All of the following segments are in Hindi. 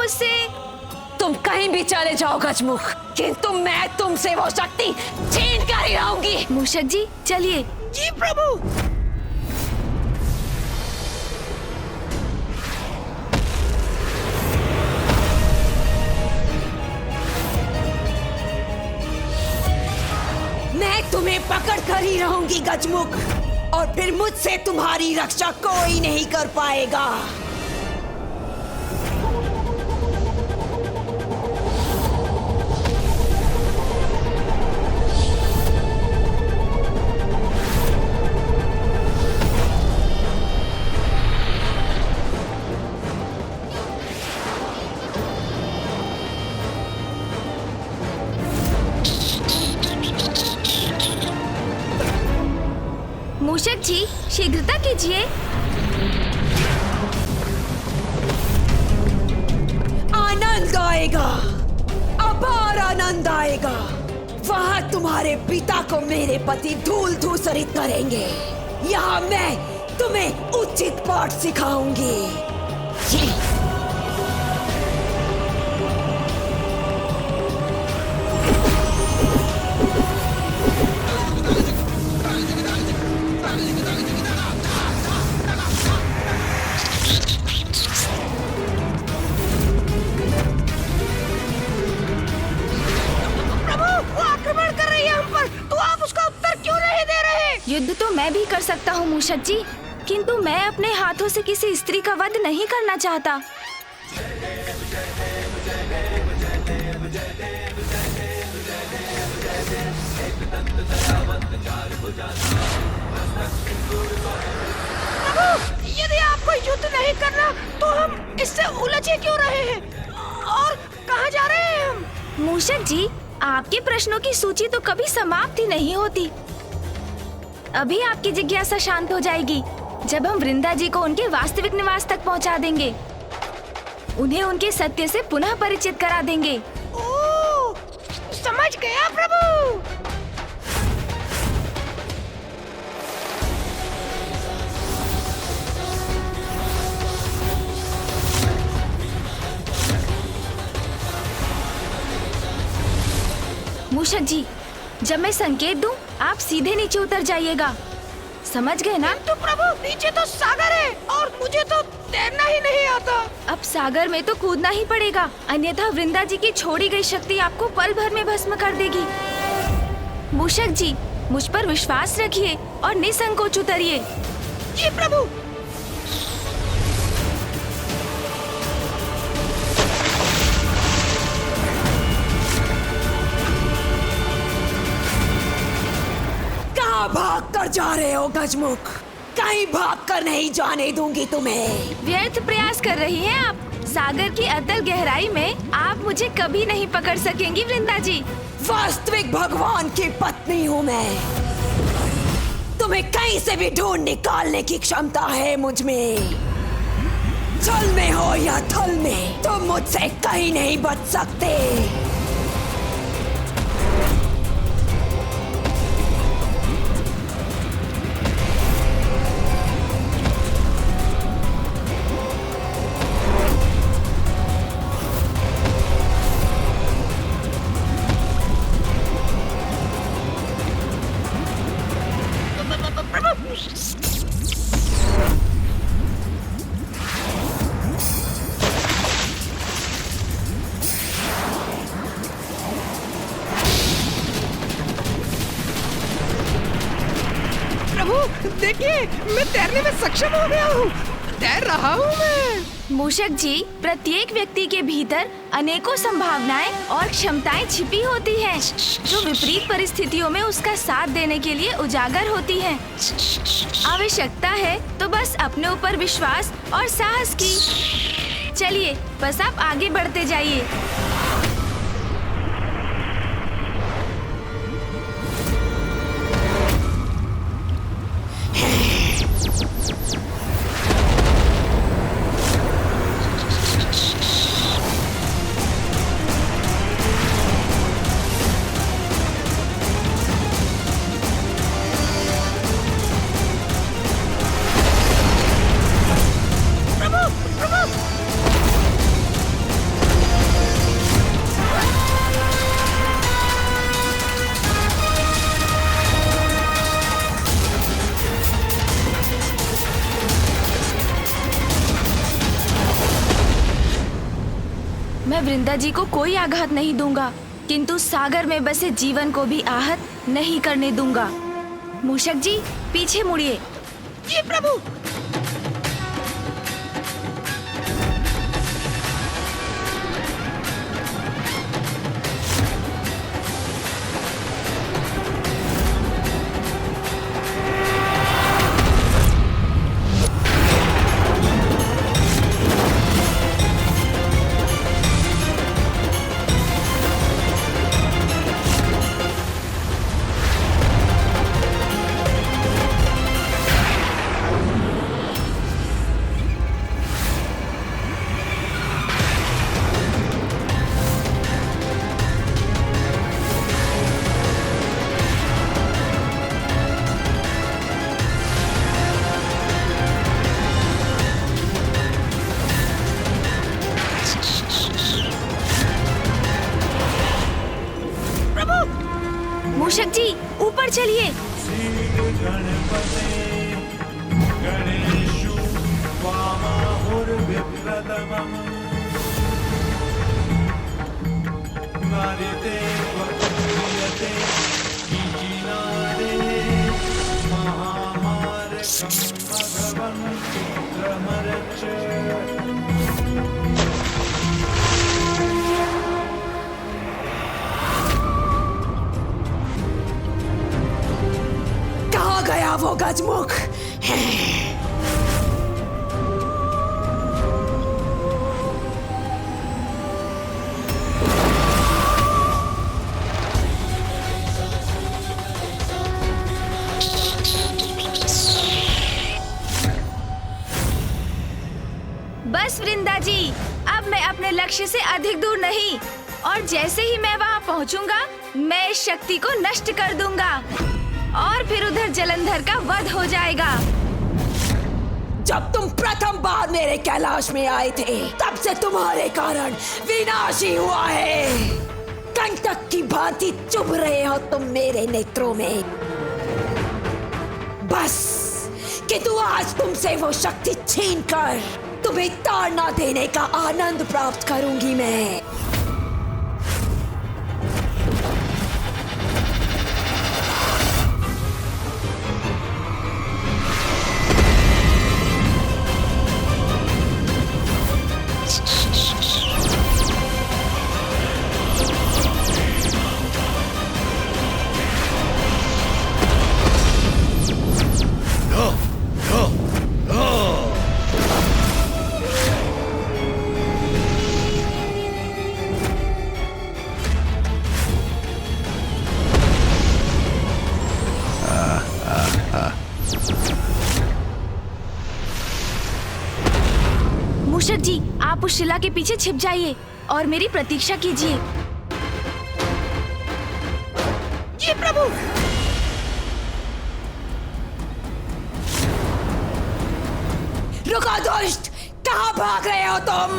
मुझसे। तुम कहीं भी चले जाओ गजमुख, किंतु मैं तुमसे वो शक्ति छीन कर ही रहूंगी। मूषक जी चलिए। जी प्रभु। मैं तुम्हें पकड़ कर ही रहूंगी गजमुख, और फिर मुझसे तुम्हारी रक्षा कोई नहीं कर पाएगा। मूषक जी शीघ्रता कीजिए। आनंद आएगा, अपार आनंद आएगा। वहाँ तुम्हारे पिता को मेरे पति धूल धूसरित करेंगे। यहाँ मैं तुम्हें उचित पाठ सिखाऊंगी। युद्ध तो मैं भी कर सकता हूँ मूषक जी, किंतु मैं अपने हाथों से किसी स्त्री का वध नहीं करना चाहता। यदि आपको युद्ध नहीं करना तो हम इससे उलझे क्यों रहे हैं और कहाँ जा रहे हैं हम? मूषक जी आपके प्रश्नों की सूची तो कभी समाप्त ही नहीं होती। अभी आपकी जिज्ञासा शांत हो जाएगी जब हम वृंदा जी को उनके वास्तविक निवास तक पहुंचा देंगे। उन्हें उनके सत्य से पुनः परिचित करा देंगे। ओह, समझ गया प्रभु। मूषक जी जब मैं संकेत दूं, आप सीधे नीचे उतर जाइएगा, समझ गए ना? तो प्रभु नीचे तो सागर है और मुझे तो तैरना ही नहीं आता। अब सागर में तो कूदना ही पड़ेगा, अन्यथा वृंदा जी की छोड़ी गई शक्ति आपको पल भर में भस्म कर देगी। मूषक जी मुझ पर विश्वास रखिए और निसंकोच उतरिए। जी प्रभु। भाग कर जा रहे हो गजमुख? कहीं भाग कर नहीं जाने दूंगी तुम्हें। व्यर्थ प्रयास कर रही हैं आप। सागर की अतल गहराई में आप मुझे कभी नहीं पकड़ सकेंगी वृंदा जी। वास्तविक भगवान की पत्नी हूँ मैं। तुम्हें कहीं से भी ढूंढ निकालने की क्षमता है मुझ में। जल में हो या थल में, तुम मुझसे कहीं नहीं बच सकते। देखिए मैं तैरने में सक्षम हो गया हूँ, तैर रहा हूँ मैं। मूषक जी प्रत्येक व्यक्ति के भीतर अनेकों संभावनाएं और क्षमताएं छिपी होती हैं, जो विपरीत परिस्थितियों में उसका साथ देने के लिए उजागर होती हैं। आवश्यकता है तो बस अपने ऊपर विश्वास और साहस की। चलिए बस आप आगे बढ़ते जाइए। वृंदा जी को कोई आघात नहीं दूंगा, किंतु सागर में बसे जीवन को भी आहत नहीं करने दूंगा। मूषक जी, पीछे मुड़िए। जी प्रभु। मूषक जी, ऊपर चलिए। कहाँ गया वो गजमुख? बस वृंदा जी, अब मैं अपने लक्ष्य से अधिक दूर नहीं, और जैसे ही मैं वहाँ पहुँचूंगा, मैं इस शक्ति को नष्ट कर दूंगा और फिर उधर जलंधर का वध हो जाएगा। जब तुम प्रथम बार मेरे कैलाश में आए थे, तब से तुम्हारे कारण विनाश ही हुआ है। कंटक की भांति चुभ रहे हो तुम मेरे नेत्रों में। बस किंतु आज तुमसे वो शक्ति छीनकर तुम्हें ताड़ना देने का आनंद प्राप्त करूंगी मैं। मूषक जी, आप उस शिला के पीछे छिप जाइए और मेरी प्रतीक्षा कीजिए। जी प्रभु। रुको दुष्ट, कहाँ भाग रहे हो तुम?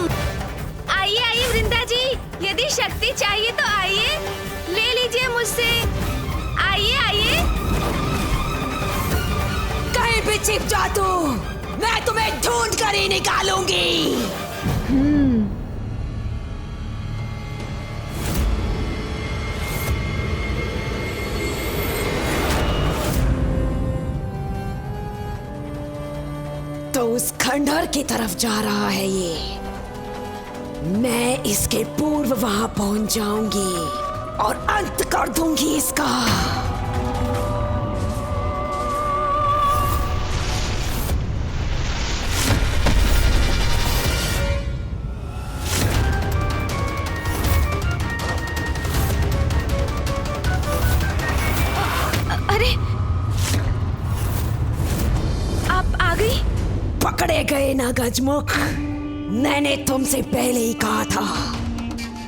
आइए आइए वृंदा जी, यदि शक्ति चाहिए तो आइए, ले लीजिए मुझसे। आइए आइए। कहीं भी छिप जा तू, मैं तुम्हें ढूंढ कर ही निकालूंगी। तो उस खंडहर की तरफ जा रहा है ये। मैं इसके पूर्व वहां पहुंच जाऊंगी और अंत कर दूंगी इसका। अरे, आप आ गई? पकड़े गए ना गजमुख। मैंने तुमसे पहले ही कहा था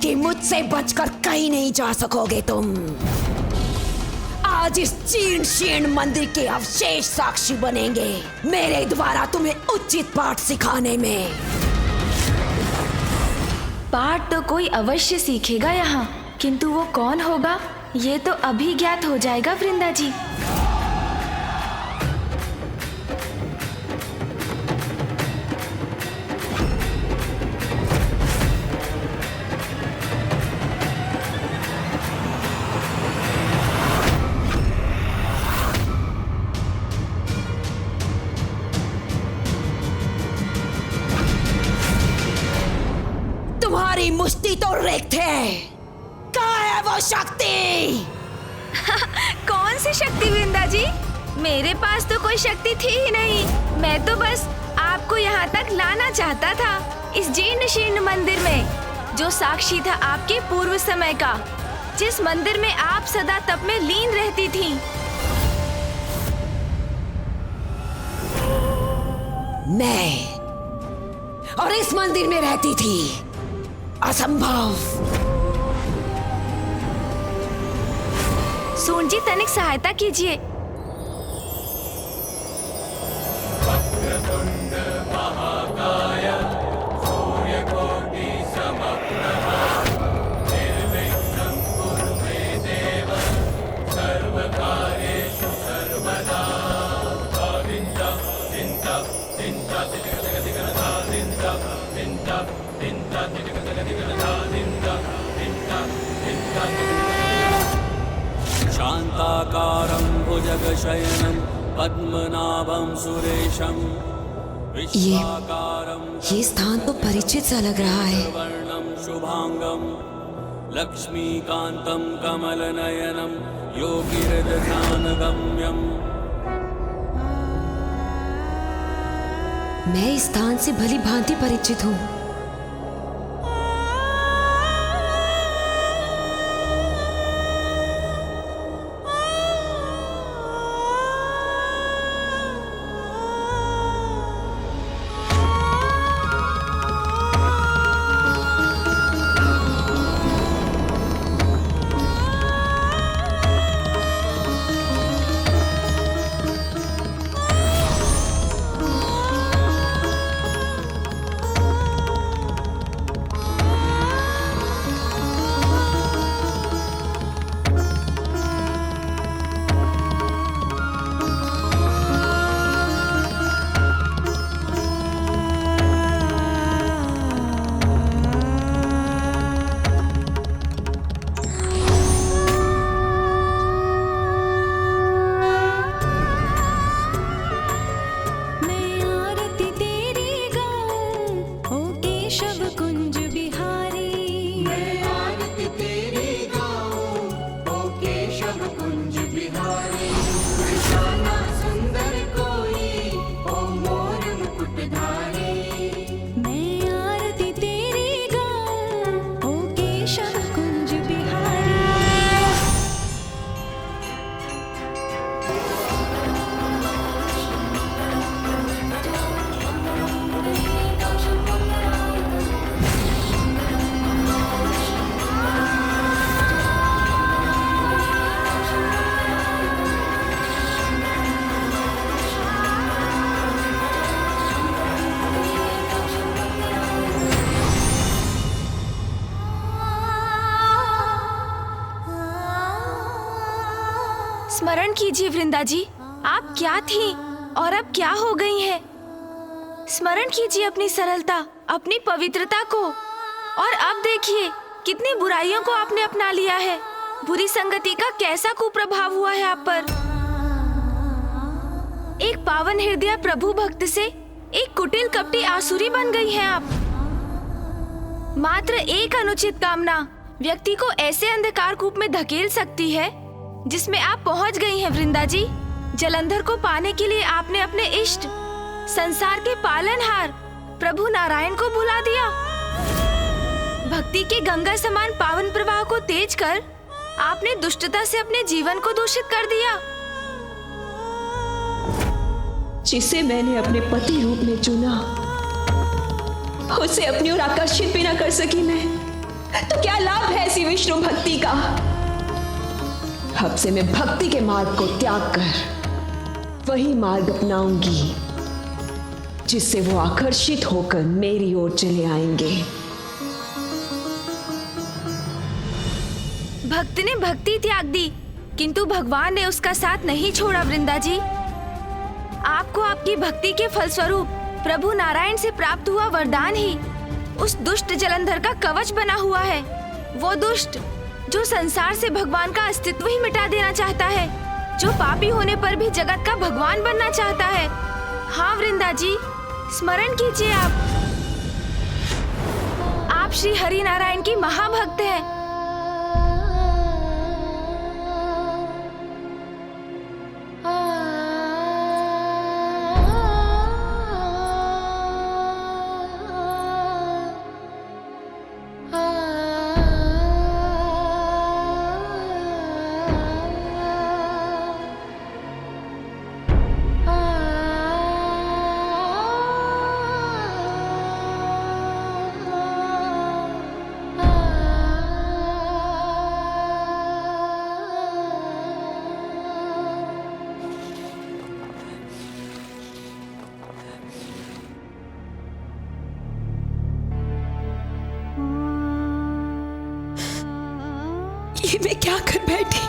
कि मुझसे बचकर कहीं नहीं जा सकोगे तुम। आज इस चीर्ण शीर्ण मंदिर के अवशेष साक्षी बनेंगे मेरे द्वारा तुम्हें उचित पाठ सिखाने में। पाठ तो कोई अवश्य सीखेगा यहाँ, किंतु वो कौन होगा ये तो अभी ज्ञात हो जाएगा वृंदा जी। रिक्त थे। कहाँ है वो शक्ति? कौन सी शक्ति वृंदा जी? मेरे पास तो कोई शक्ति थी ही नहीं। मैं तो बस आपको यहाँ तक लाना चाहता था, इस जीर्ण शीर्ण मंदिर में, जो साक्षी था आपके पूर्व समय का, जिस मंदिर में आप सदा तप में लीन रहती थीं। मैं और इस मंदिर में रहती थी? असंभव। सून जी, तनिक सहायता कीजिए। शान्ताकारं भुजगशयनं पद्मनाभं सुरेशं विश्वाकारं ये स्थान तो परिचित सा लग रहा है। वर्णं शुभांगं लक्ष्मीकान्तं कमलनयनं योगिहृदध्यानगम्यं। मैं इस स्थान से भली भांति परिचित हूँ। स्मरण कीजिए वृंदा जी, आप क्या थी और अब क्या हो गई हैं? स्मरण कीजिए अपनी सरलता, अपनी पवित्रता को। और अब देखिए कितनी बुराइयों को आपने अपना लिया है। बुरी संगति का कैसा कुप्रभाव हुआ है आप पर। एक पावन हृदय प्रभु भक्त से एक कुटिल कपटी आसुरी बन गई हैं आप। मात्र एक अनुचित कामना व्यक्ति को ऐसे अंधकार कूप में धकेल सकती है जिसमें आप पहुंच गई हैं वृंदा जी। जलंधर को पाने के लिए आपने अपने इष्ट, संसार के पालनहार प्रभु नारायण को भुला दिया। भक्ति के गंगा समान पावन प्रवाह को तेज कर आपने दुष्टता से अपने जीवन को दूषित कर दिया। जिसे मैंने अपने पति रूप में चुना, उसे अपनी ओर आकर्षित भी ना कर सकी मैं, तो क्या लाभ है ऐसी विष्णु भक्ति का। अब से मैं भक्ति के मार्ग को त्याग कर वही मार्ग अपनाऊंगी जिससे वो आकर्षित होकर मेरी ओर चले आएंगे। भक्त ने भक्ति त्याग दी, किंतु भगवान ने उसका साथ नहीं छोड़ा वृंदा जी। आपको आपकी भक्ति के फलस्वरूप प्रभु नारायण से प्राप्त हुआ वरदान ही उस दुष्ट जलंधर का कवच बना हुआ है। वो दुष्ट जो संसार से भगवान का अस्तित्व ही मिटा देना चाहता है, जो पापी होने पर भी जगत का भगवान बनना चाहता है। हाँ वृंदा जी, स्मरण कीजिए आप आप श्री हरि नारायण की महाभक्त हैं। ये मैं क्या कर बैठी?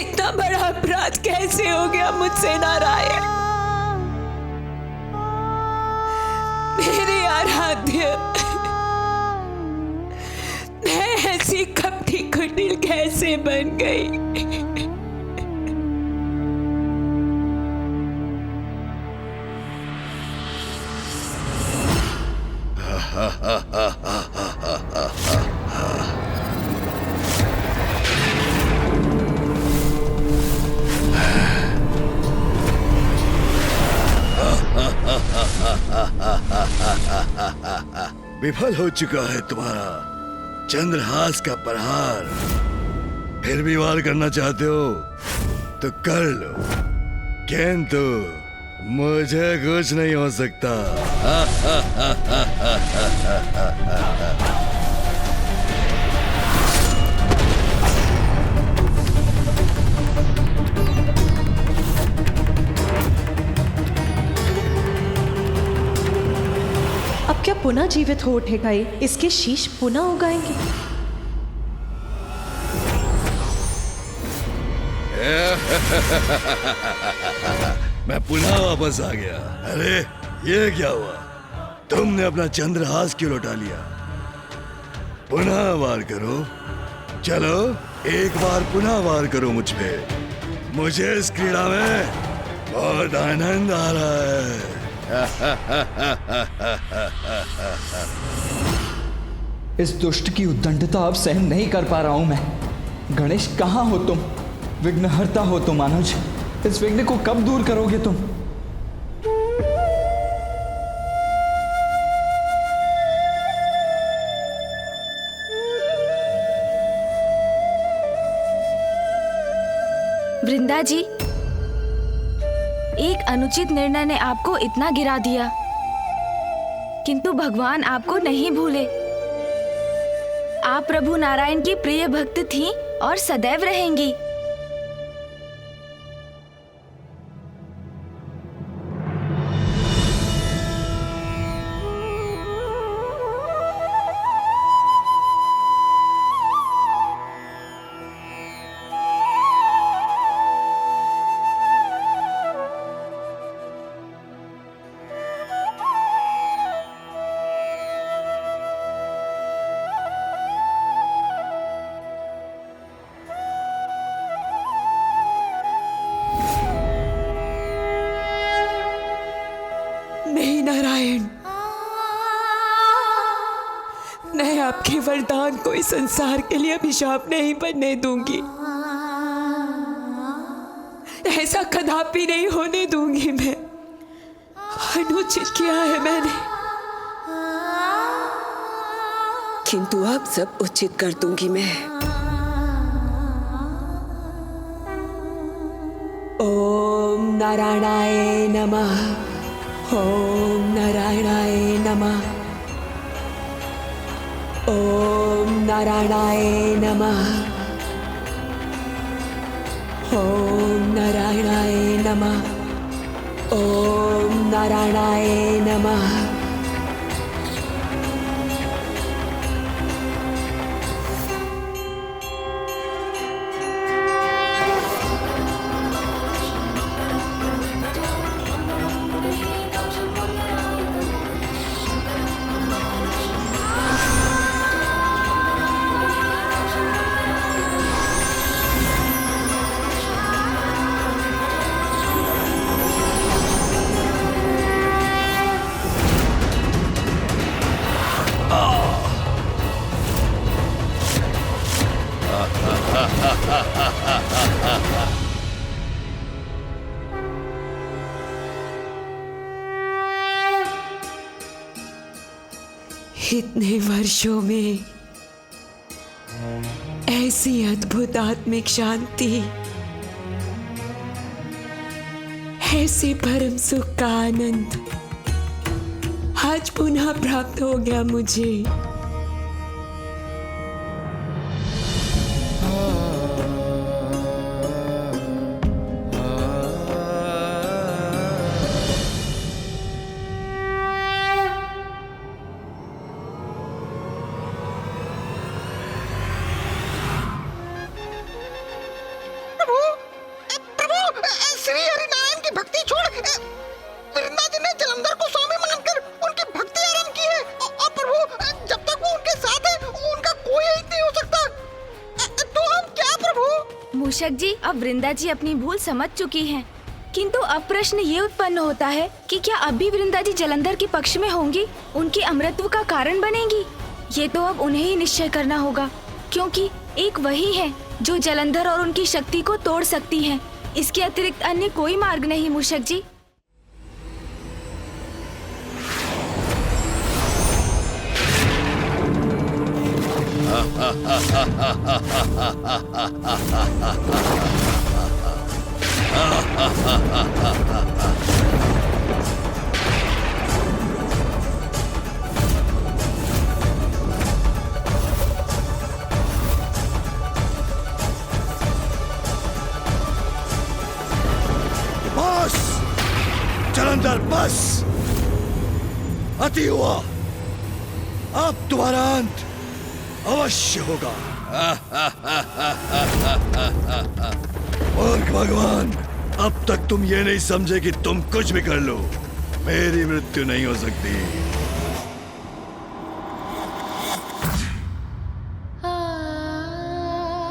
इतना बड़ा अपराध कैसे हो गया मुझसे नारायण? मेरे आराध्य, मैं ऐसी कपटी कुटिल कैसे बन गई? विफल हो चुका है तुम्हारा चंद्रहास का प्रहार। फिर भी वार करना चाहते हो तो कर लो, किंतु मुझे कुछ नहीं हो सकता। अब क्या पुनः जीवित हो उठेगा ये? इसके शीश पुनः उगाएंगे? मैं पुनः वापस आ गया। अरे ये क्या हुआ? तुमने अपना चंद्रहास क्यों लौटा लिया? पुनः वार करो, चलो एक बार पुनः वार करो मुझ पे। मुझे इस क्रीड़ा में बहुत आनंद आ रहा है। इस दुष्ट की उद्दंडता अब सहन नहीं कर पा रहा हूं मैं। गणेश, कहाँ हो तुम? विघ्नहर्ता हो तुम अनुज। इस विघ्न को कब दूर करोगे तुम? वृंदा जी, एक अनुचित निर्णय ने आपको इतना गिरा दिया, किंतु भगवान आपको नहीं भूले। आप प्रभु नारायण की प्रिय भक्त थीं और सदैव रहेंगी। नहीं नारायण, मैं आपके वरदान को इस संसार के लिए अभिशाप नहीं बनने दूंगी। ऐसा कदापि नहीं होने दूंगी मैं। अनुचित किया है मैंने, किंतु अब सब उचित कर दूंगी मैं। ओम नारायणाय नमः। ओम नारायणाय नमः। ओम नारायणाय नमः। ओम नारायणाय नमः। ओम नारायणाय नमः। इतने वर्षों में ऐसी अद्भुत आत्मिक शांति, ऐसे परम सुख का आनंद आज पुनः प्राप्त हो गया मुझे। श्री हरिनारायण की भक्ति छोड़ वृंदा जी ने जलंधर को स्वामी मानकर उनकी भक्ति आरंभ की है। और प्रभु, जब तक वो उनके साथ है उनका कोई हित नहीं हो सकता। तो हम क्या प्रभु? मूषक जी, अब वृंदा जी अपनी भूल समझ चुकी हैं। किंतु अब प्रश्न ये उत्पन्न होता है कि क्या अब भी वृंदा जी जलंधर के पक्ष में होंगी, उनके अमृतत्व का कारण बनेंगी? ये तो अब उन्हें ही निश्चय करना होगा, क्योंकि एक वही है जो जलंधर और उनकी शक्ति को तोड़ सकती है। इसके अतिरिक्त अन्य कोई मार्ग नहीं मूषक जी। बस जलंधर, बस अति हुआ। अब तुम्हारा अंत अवश्य होगा। मूर्ख भगवान, अब तक तुम ये नहीं समझे कि तुम कुछ भी कर लो, मेरी मृत्यु नहीं हो सकती।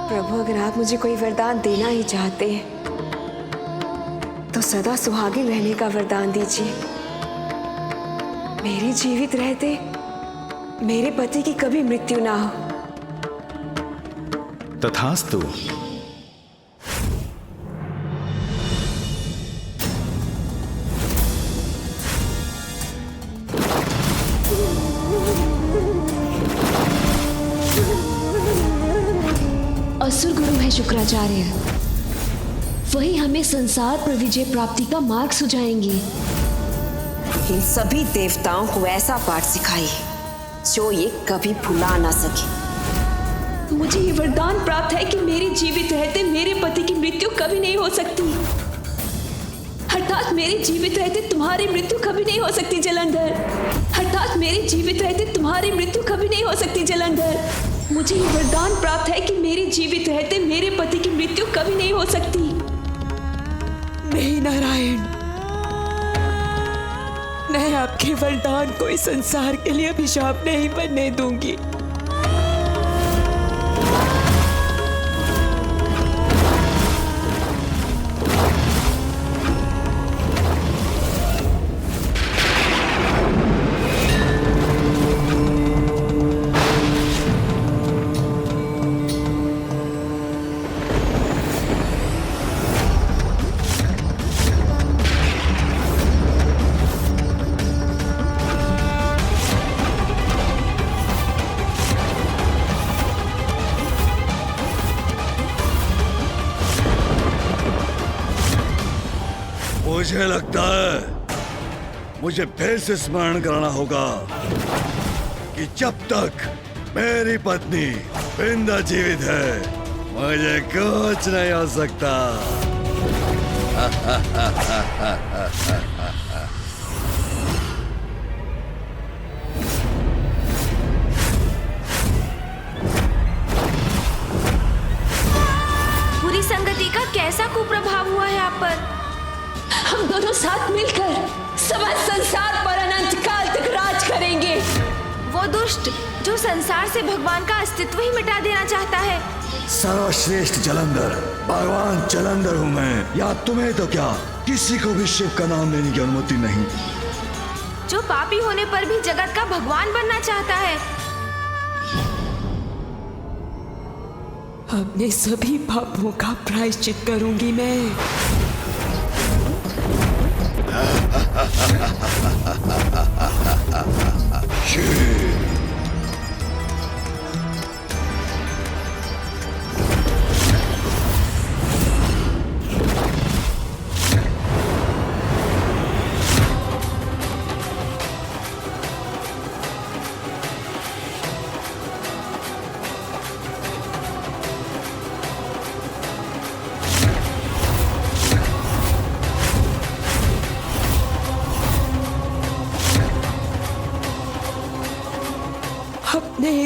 प्रभु, अगर आप मुझे कोई वरदान देना ही चाहते हैं तो सदा सुहागिन रहने का वरदान दीजिए। मेरे जीवित रहते मेरे पति की कभी मृत्यु ना हो। तथास्तु। असुर गुरु है शुक्राचार्य, वही हमें संसार पर विजय प्राप्ति का मार्ग सुझाएंगे। इन सभी देवताओं को ऐसा पाठ सिखाइए जो ये कभी भुला ना सके। मुझे ये वरदान प्राप्त है कि मेरे जीवित रहते मेरे पति की मृत्यु कभी नहीं हो सकती, अर्थात मेरे जीवित रहते तुम्हारी मृत्यु कभी नहीं हो सकती जलंधर, अर्थात मेरे जीवित रहते तुम्हारी मृत्यु कभी नहीं हो सकती जलंधर। मुझे ये वरदान प्राप्त है कि मेरे जीवित रहते मेरे पति की मृत्यु कभी नहीं हो सकती। नहीं नारायण, मैं आपके वरदान को इस संसार के लिए अभिशाप नहीं बनने दूंगी। मुझे लगता है मुझे फिर से स्मरण कराना होगा कि जब तक मेरी पत्नी वृंदा जीवित है मुझे कुछ नहीं हो सकता। बुरी संगति का कैसा कुप्रभाव हुआ है आप पर? हम दोनों साथ मिलकर समस्त संसार पर अनंत काल तक राज करेंगे। वो दुष्ट जो संसार से भगवान का अस्तित्व ही मिटा देना चाहता है। सर्वश्रेष्ठ जलंधर, भगवान जलंधर हूं मैं, या तुम्हें तो क्या किसी को भी शिव का नाम लेने की अनुमति नहीं। जो पापी होने पर भी जगत का भगवान बनना चाहता है। अपने सभी पापों का प्रायश्चित करूंगी मैं। शिव,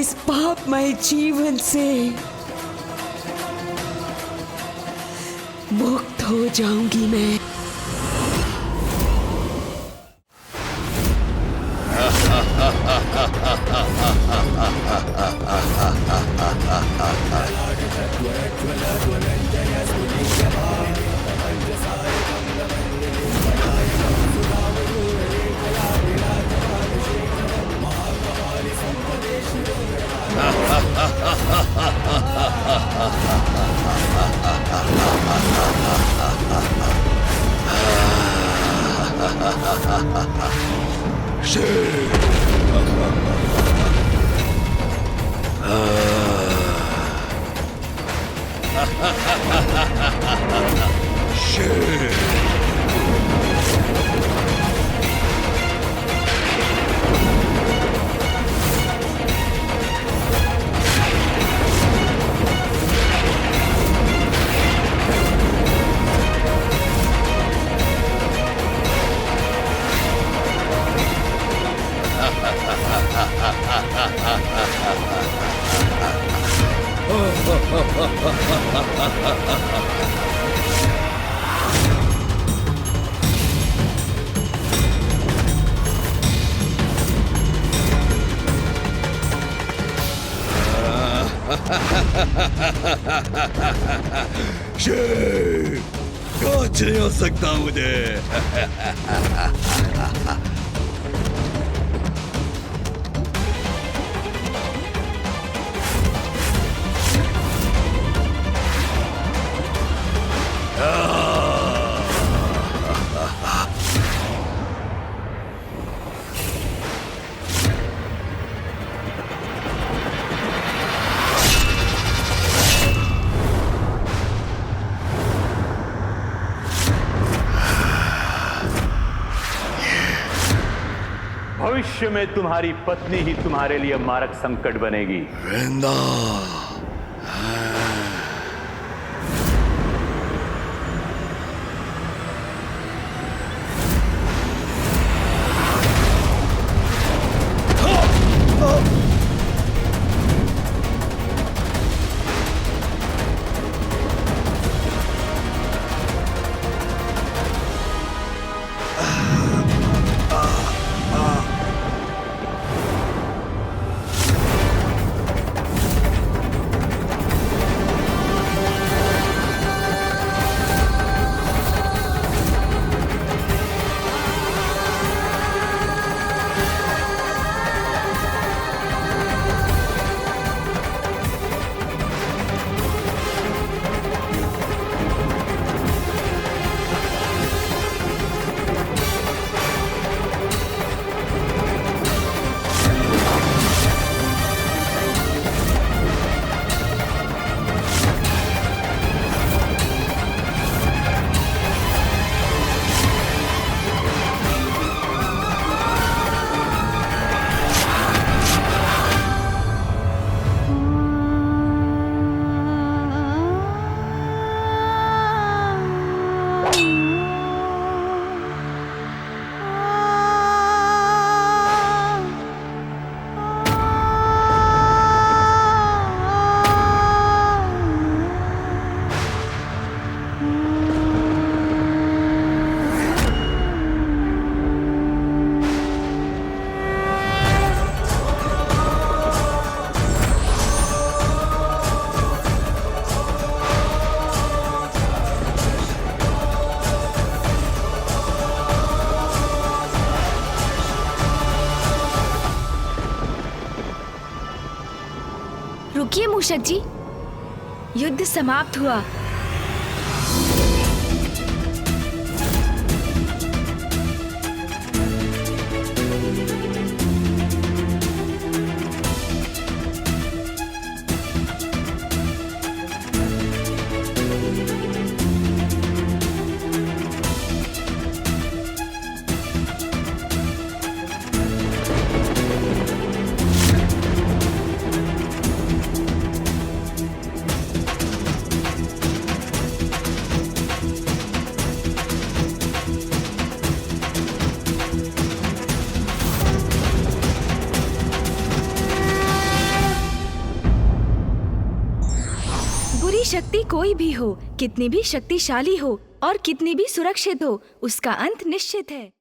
इस पापमय जीवन से मुक्त हो जाऊंगी मैं। शेर, कुछ नहीं हो सकता मुझे। भविष्य में तुम्हारी पत्नी ही तुम्हारे लिए मारक संकट बनेगी। वृंदा, रुकिए मूषक जी, युद्ध समाप्त हुआ। की शक्ति कोई भी हो, कितनी भी शक्तिशाली हो और कितनी भी सुरक्षित हो, उसका अंत निश्चित है।